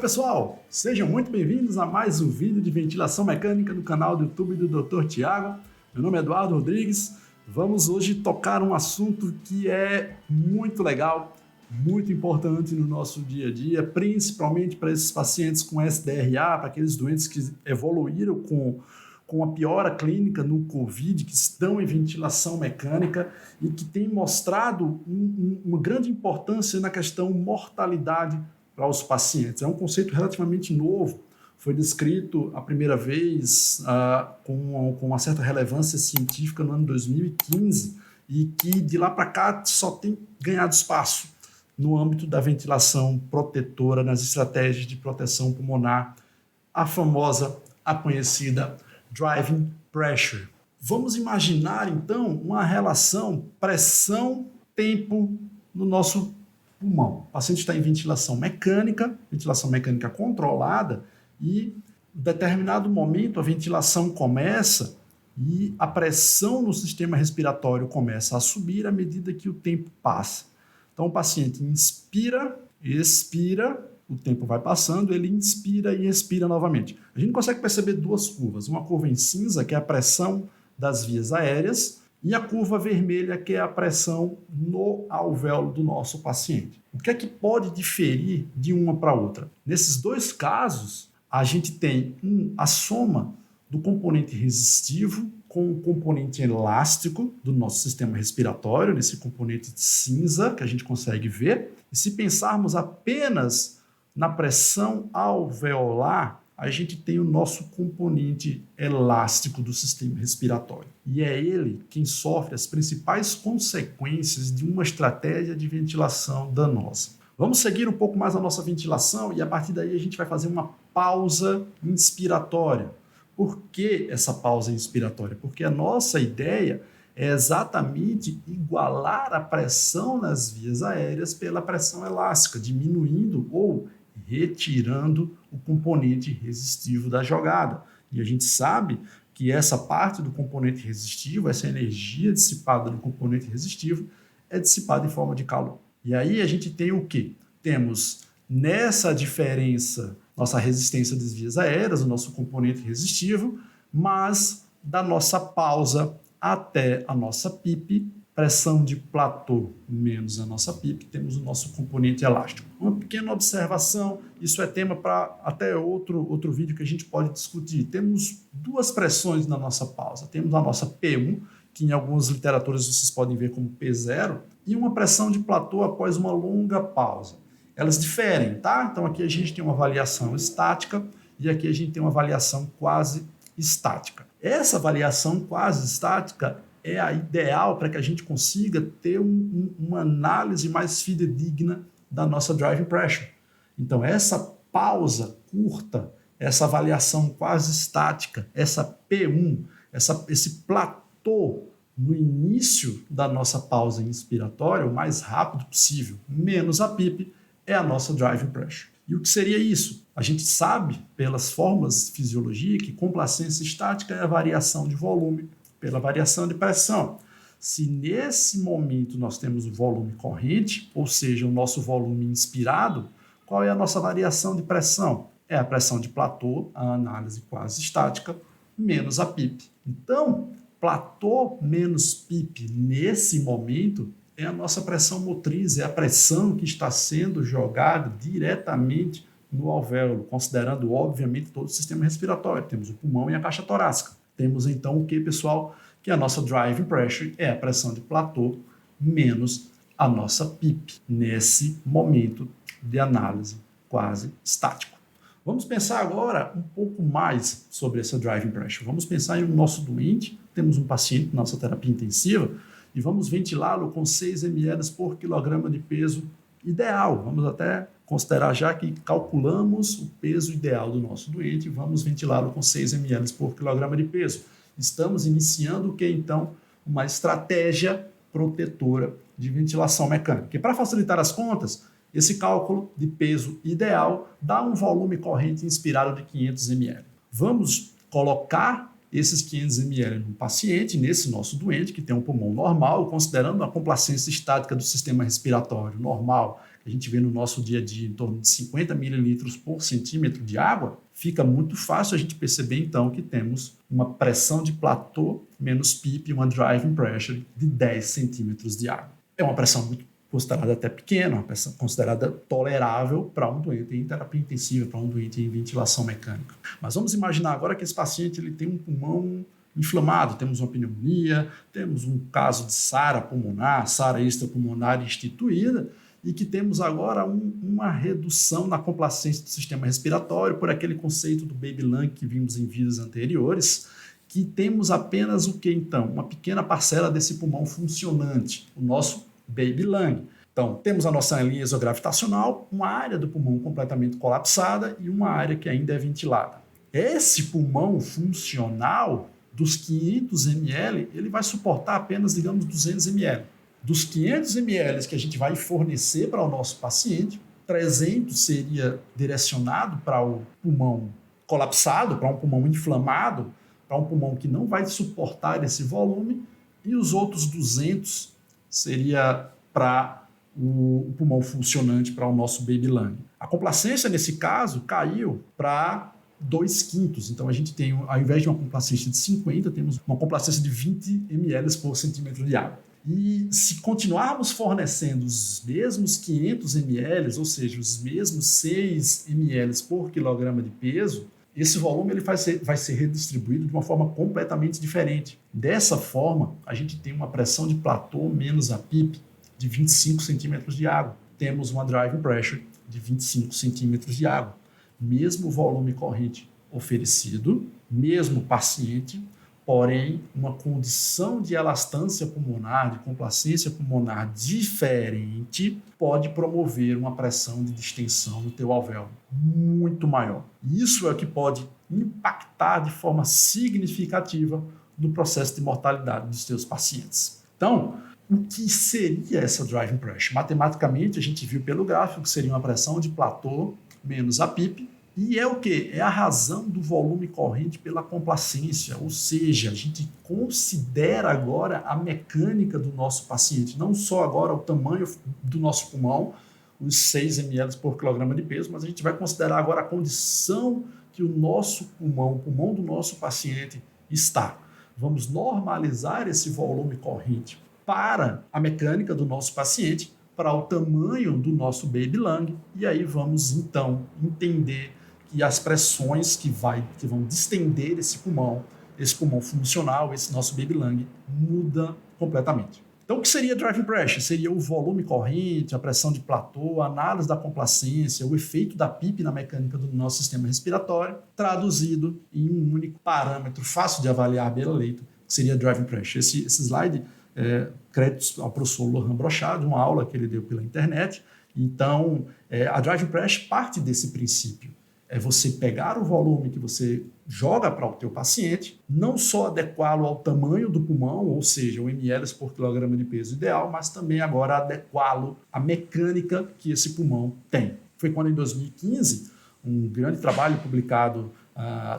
pessoal, sejam muito bem-vindos a mais um vídeo de ventilação mecânica no canal do YouTube do Dr. Tiago. Meu nome é Eduardo Rodrigues. Vamos hoje tocar um assunto que é muito legal, muito importante no nosso dia a dia, principalmente para esses pacientes com SDRA, para aqueles doentes que evoluíram com a piora clínica no COVID, que estão em ventilação mecânica e que tem mostrado uma grande importância na questão mortalidade para os pacientes. É um conceito relativamente novo, foi descrito a primeira vez com uma certa relevância científica no ano 2015 e que de lá para cá só tem ganhado espaço no âmbito da ventilação protetora nas estratégias de proteção pulmonar, a famosa, a conhecida driving pressure. Vamos imaginar então uma relação pressão-tempo no nosso pulmão. O paciente está em ventilação mecânica controlada e em determinado momento a ventilação começa e a pressão no sistema respiratório começa a subir à medida que o tempo passa. Então o paciente inspira, expira, o tempo vai passando, ele inspira e expira novamente. A gente consegue perceber duas curvas, uma curva em cinza, que é a pressão das vias aéreas, e a curva vermelha, que é a pressão no alvéolo do nosso paciente. O que é que pode diferir de uma para outra? Nesses dois casos, a gente tem a soma do componente resistivo com o componente elástico do nosso sistema respiratório, nesse componente cinza que a gente consegue ver. E se pensarmos apenas na pressão alveolar, a gente tem o nosso componente elástico do sistema respiratório. E é ele quem sofre as principais consequências de uma estratégia de ventilação danosa. Vamos seguir um pouco mais a nossa ventilação e a partir daí a gente vai fazer uma pausa inspiratória. Por que essa pausa inspiratória? Porque a nossa ideia é exatamente igualar a pressão nas vias aéreas pela pressão elástica, diminuindo ou retirando o componente resistivo da jogada. E a gente sabe que essa parte do componente resistivo, essa energia dissipada no componente resistivo, é dissipada em forma de calor. E aí a gente tem o quê? Temos nessa diferença nossa resistência das vias aéreas, o nosso componente resistivo, mas da nossa pausa até a nossa PIP, pressão de platô menos a nossa PIP, temos o nosso componente elástico. Uma pequena observação, isso é tema para até outro vídeo que a gente pode discutir. Temos duas pressões na nossa pausa. Temos a nossa P1, que em algumas literaturas vocês podem ver como P0, e uma pressão de platô após uma longa pausa. Elas diferem, tá? Então aqui a gente tem uma variação estática e aqui a gente tem uma variação quase estática. Essa variação quase estática é a ideal para que a gente consiga ter uma análise mais fidedigna da nossa driving pressure. Então, essa pausa curta, essa avaliação quase estática, essa P1, esse platô no início da nossa pausa inspiratória, o mais rápido possível, menos a PIP, é a nossa driving pressure. E o que seria isso? A gente sabe, pelas fórmulas de fisiologia, que complacência estática é a variação de volume pela variação de pressão. Se nesse momento nós temos o volume corrente, ou seja, o nosso volume inspirado, qual é a nossa variação de pressão? É a pressão de platô, a análise quase estática, menos a PIP. Então, platô menos PIP nesse momento é a nossa pressão motriz, é a pressão que está sendo jogada diretamente no alvéolo, considerando, obviamente, todo o sistema respiratório. Temos o pulmão e a caixa torácica. Temos então o que, pessoal? Que a nossa driving pressure é a pressão de platô menos a nossa PIP, nesse momento de análise quase estático. Vamos pensar agora um pouco mais sobre essa driving pressure. Vamos pensar em um nosso doente, temos um paciente na nossa terapia intensiva e vamos ventilá-lo com 6 ml por quilograma de peso ideal. Vamos até considerar já que calculamos o peso ideal do nosso doente e vamos ventilá-lo com 6 ml por quilograma de peso. Estamos iniciando o que então? Uma estratégia protetora de ventilação mecânica. E para facilitar as contas, esse cálculo de peso ideal dá um volume corrente inspirado de 500 ml. Vamos colocar esses 500 ml no paciente, nesse nosso doente, que tem um pulmão normal, considerando a complacência estática do sistema respiratório normal, que a gente vê no nosso dia a dia em torno de 50 mililitros por centímetro de água, fica muito fácil a gente perceber então que temos uma pressão de platô menos PIP, uma driving pressure de 10 centímetros de água. É uma pressão muito considerada até pequena, uma pressão considerada tolerável para um doente em terapia intensiva, para um doente em ventilação mecânica. Mas vamos imaginar agora que esse paciente ele tem um pulmão inflamado, temos uma pneumonia, temos um caso de SARA pulmonar, SARA extrapulmonar instituída, e que temos agora uma redução na complacência do sistema respiratório por aquele conceito do baby lung que vimos em vídeos anteriores, que temos apenas o que então? Uma pequena parcela desse pulmão funcionante, o nosso baby lung. Então, temos a nossa linha exogravitacional, uma área do pulmão completamente colapsada e uma área que ainda é ventilada. Esse pulmão funcional, dos 500 ml, ele vai suportar apenas, digamos, 200 ml. Dos 500 ml que a gente vai fornecer para o nosso paciente, 300 seria direcionado para o pulmão colapsado, para um pulmão inflamado, para um pulmão que não vai suportar esse volume, e os outros 200 seria para o pulmão funcionante, para o nosso baby lung. A complacência, nesse caso, caiu para 2/5. Então, a gente tem, ao invés de uma complacência de 50, temos uma complacência de 20 ml por centímetro de água. E se continuarmos fornecendo os mesmos 500 ml, ou seja, os mesmos 6 ml por quilograma de peso, esse volume ele vai ser redistribuído de uma forma completamente diferente. Dessa forma, a gente tem uma pressão de platô menos a PIP de 25 centímetros de água. Temos uma driving pressure de 25 centímetros de água. Mesmo volume corrente oferecido, mesmo paciente, porém uma condição de elastância pulmonar, de complacência pulmonar diferente, pode promover uma pressão de distensão no teu alvéolo muito maior. Isso é o que pode impactar de forma significativa no processo de mortalidade dos teus pacientes. Então, o que seria essa driving pressure? Matematicamente, a gente viu pelo gráfico que seria uma pressão de platô menos a PIP, e é o quê? É a razão do volume corrente pela complacência, ou seja, a gente considera agora a mecânica do nosso paciente, não só agora o tamanho do nosso pulmão, os 6 ml por quilograma de peso, mas a gente vai considerar agora a condição que o nosso pulmão, o pulmão do nosso paciente está. Vamos normalizar esse volume corrente para a mecânica do nosso paciente, para o tamanho do nosso baby lung, e aí vamos então entender que as pressões que vão distender esse pulmão funcional, esse nosso baby lung, muda completamente. Então, o que seria driving pressure? Seria o volume corrente, a pressão de platô, a análise da complacência, o efeito da PIP na mecânica do nosso sistema respiratório, traduzido em um único parâmetro fácil de avaliar beira-leito, que seria driving pressure. Esse slide créditos ao professor Lohan Brochard, de uma aula que ele deu pela internet. Então, a driving pressure parte desse princípio. É você pegar o volume que você joga para o teu paciente, não só adequá-lo ao tamanho do pulmão, ou seja, o ml por quilograma de peso ideal, mas também agora adequá-lo à mecânica que esse pulmão tem. Foi quando, em 2015, um grande trabalho publicado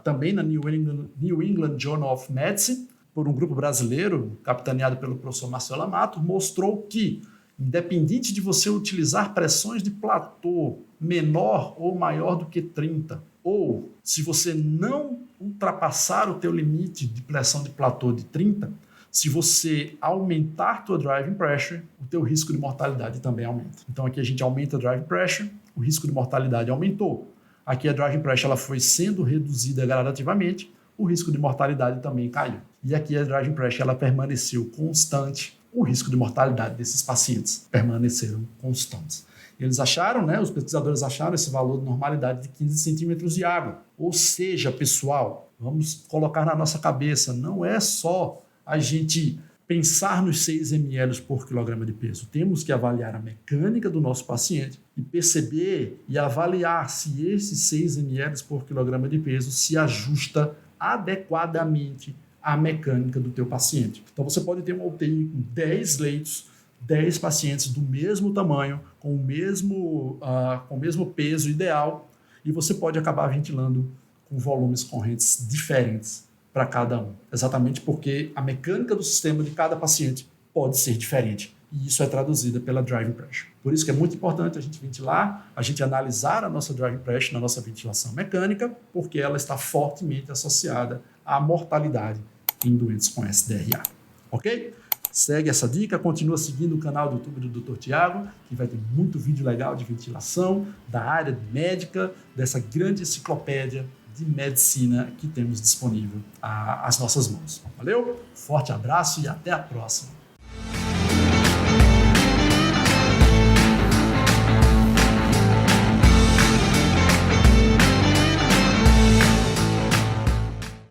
também na New England Journal of Medicine, por um grupo brasileiro, capitaneado pelo professor Marcelo Amato, mostrou que, independente de você utilizar pressões de platô menor ou maior do que 30, ou se você não ultrapassar o teu limite de pressão de platô de 30, se você aumentar tua driving pressure, o teu risco de mortalidade também aumenta. Então aqui a gente aumenta a driving pressure, o risco de mortalidade aumentou. Aqui a driving pressure ela foi sendo reduzida gradativamente, o risco de mortalidade também caiu. E aqui a driving pressure ela permaneceu constante, o risco de mortalidade desses pacientes permaneceram constantes. Eles acharam, os pesquisadores acharam esse valor de normalidade de 15 centímetros de água. Ou seja, pessoal, vamos colocar na nossa cabeça, não é só a gente pensar nos 6 ml por quilograma de peso. Temos que avaliar a mecânica do nosso paciente e perceber e avaliar se esses 6 ml por quilograma de peso se ajusta adequadamente à mecânica do teu paciente. Então você pode ter uma UTI com 10 leitos, 10 pacientes do mesmo tamanho, com o mesmo peso ideal, e você pode acabar ventilando com volumes correntes diferentes para cada um. Exatamente porque a mecânica do sistema de cada paciente pode ser diferente e isso é traduzido pela driving pressure. Por isso que é muito importante a gente ventilar, a gente analisar a nossa driving pressure na nossa ventilação mecânica, porque ela está fortemente associada à mortalidade em doentes com SDRA. Ok? Segue essa dica, continua seguindo o canal do YouTube do Dr. Tiago, que vai ter muito vídeo legal de ventilação, da área médica, dessa grande enciclopédia de medicina que temos disponível às nossas mãos. Valeu? Forte abraço e até a próxima!